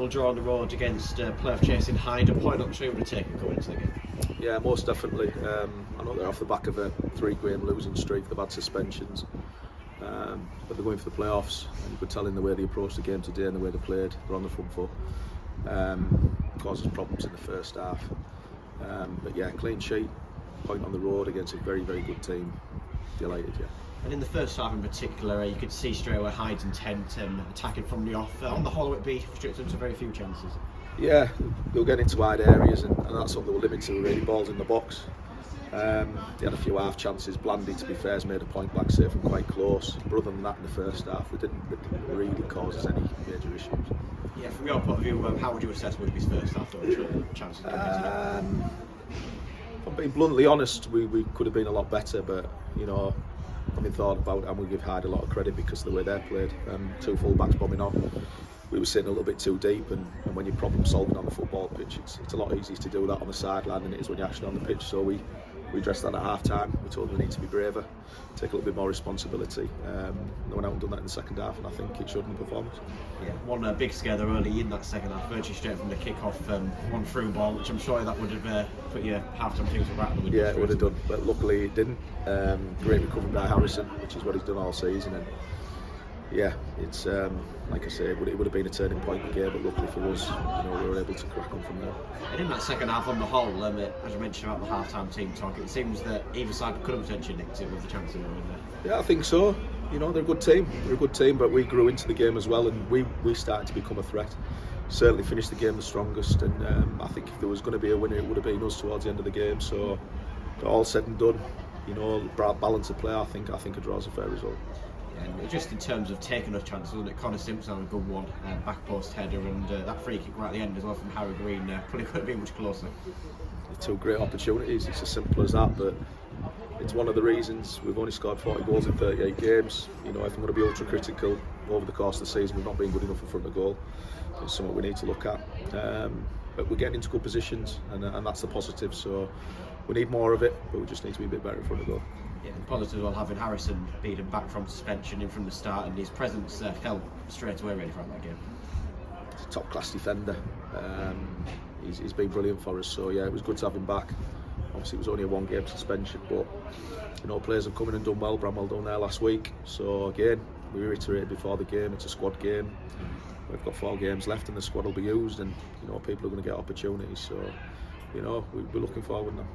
1-0 draw on the road against playoff chasing Hyde, a point I'm sure you would have taken going into the game. Yeah, most definitely. I know they're off the back of a 3-game losing streak. They've had suspensions, but they're going for the playoffs, and you could tell in the way they approached the game today and the way they played, they're on the front foot. Causes problems in the first half, but yeah, clean sheet, point on the road against a very, very good team. Delighted, yeah. And in the first half in particular, you could see straight away Hyde's intent, attacking from the off. On the whole, Whitby restricted them to very few chances. Yeah, they were getting into wide areas, and that's what they were limited to, really, balls in the box. They had a few half chances. Blandy, to be fair, has made a point blank safe and quite close. But other than that, in the first half, they didn't really cause us any major issues. Yeah, from your point of view, how would you assess Whitby's first half or chances? If I'm being bluntly honest, we could have been a lot better, but you know, having thought about it, and we give Hyde a lot of credit because of the way they played. 2 full-backs bombing on. We were sitting a little bit too deep, and when you're problem solving on the football pitch, it's a lot easier to do that on the sideline than it is when you're actually on the pitch. So we addressed that at half time. We told them we need to be braver, take a little bit more responsibility. They went out and done that in the second half, and I think it showed in the performance. Yeah, one big scare there early in that second half, virtually straight from the kick-off, one through ball, which I'm sure that would have put your half-time teams right on the window. Yeah, it would have done, but luckily it didn't. Great recovery by Harrison, which is what he's done all season. And yeah, it's like I say, it would have been a turning point in the game, but luckily for us, we were able to crack on from there. And in that second half, on the whole, as you mentioned about the half-time team talk, it seems that either side could have potentially nicked it with the chance of it, wouldn't it? Yeah, I think so. They're a good team. They're a good team, but we grew into the game as well, and we started to become a threat. Certainly finished the game the strongest, and I think if there was going to be a winner, it would have been us towards the end of the game. So, all said and done, balance of play, I think a draw is a fair result. And just in terms of taking those chances, wasn't it? Connor Simpson had a good one, back post header, and that free kick right at the end as well from Harry Green probably could have been much closer. 2 great opportunities. It's as simple as that, but it's one of the reasons we've only scored 40 goals in 38 games. If I'm going to be ultra critical over the course of the season, we've not been good enough in front of goal. It's something we need to look at. But we're getting into good positions, and that's the positive. So we need more of it, but we just need to be a bit better in front of goal. Yeah, the positive as well, having Harrison beat him back from suspension in from the start, and his presence felt straight away ready for that game. He's a top class defender. He's been brilliant for us. So yeah, it was good to have him back. Obviously, it was only a 1-game suspension, but players have come in and done well. Bramwell done there last week. So again, we reiterated before the game, it's a squad game. We've got 4 games left, and the squad will be used, and people are going to get opportunities. So we're looking forward now.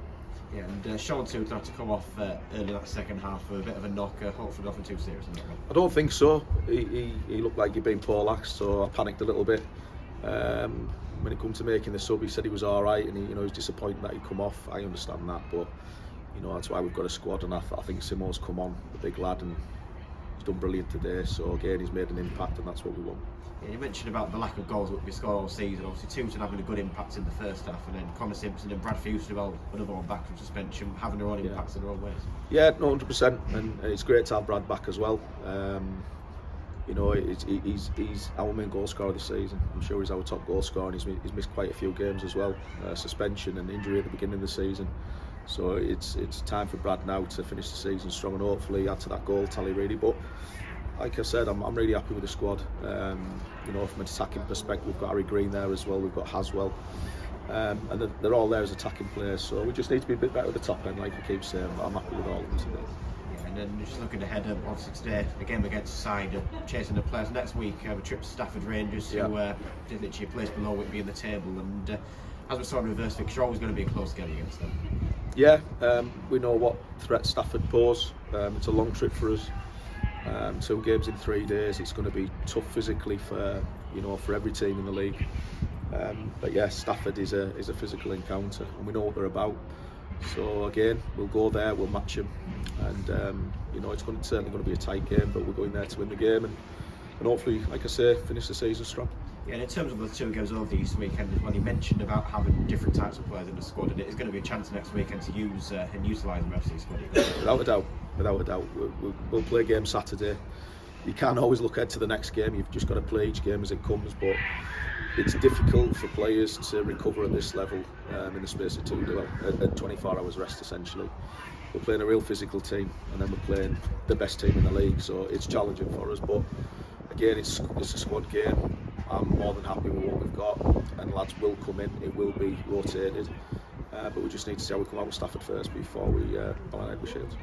Yeah, and Sean too had to come off early that second half for a bit of a knock. Hopefully nothing too serious. I don't think so. He looked like he'd been poleaxed, so I panicked a little bit. When it come to making the sub, he said he was all right, and he was disappointed that he'd come off. I understand that, but that's why we've got a squad, and I think Simo's come on, the big lad, and he's done brilliant today. So again, he's made an impact, and that's what we want. Yeah, you mentioned about the lack of goals that we scored all season. Obviously, Tooten having a good impact in the first half, and then Connor Simpson and Brad Fewster, another one back from suspension, having their own impacts in their own ways. Yeah, no, 100%, and it's great to have Brad back as well. He's our main goal scorer this season. I'm sure he's our top goal scorer, and he's missed quite a few games as well, suspension and injury at the beginning of the season. So it's time for Brad now to finish the season strong and hopefully add to that goal tally, really. But like I said, I'm really happy with the squad. From an attacking perspective, we've got Harry Green there as well. We've got Haslam, and they're all there as attacking players. So we just need to be a bit better at the top end, like I keep saying. But I'm happy with all of them today. And then just looking ahead, obviously today, a game against Seasiders, chasing the players. Next week, a trip to Stafford Rangers, who did literally a place below Whitby in the table. And as we saw in reverse fixture, always going to be a close game against them. Yeah, we know what threat Stafford pose. It's a long trip for us. 2 games in 3 days. It's going to be tough physically for every team in the league. But yeah, Stafford is a physical encounter, and we know what they're about. So again, we'll go there, we'll match them, and it's certainly going to be a tight game, but we're going there to win the game and hopefully, like I say, finish the season strong. Yeah, and in terms of the 2 games over the East weekend, as well, you mentioned about having different types of players in the squad, and it is going to be a chance next weekend to use and utilise the rest of the squad. Without a doubt, we'll play game Saturday. You can't always look ahead to the next game. You've just got to play each game as it comes, but it's difficult for players to recover at this level in the space of 24 hours rest, essentially. We're playing a real physical team, and then we're playing the best team in the league, so it's challenging for us. But again, it's a squad game. I'm more than happy with what we've got, and lads will come in. It will be rotated, but we just need to see how we come out with Stafford first before we ball ahead with Shields.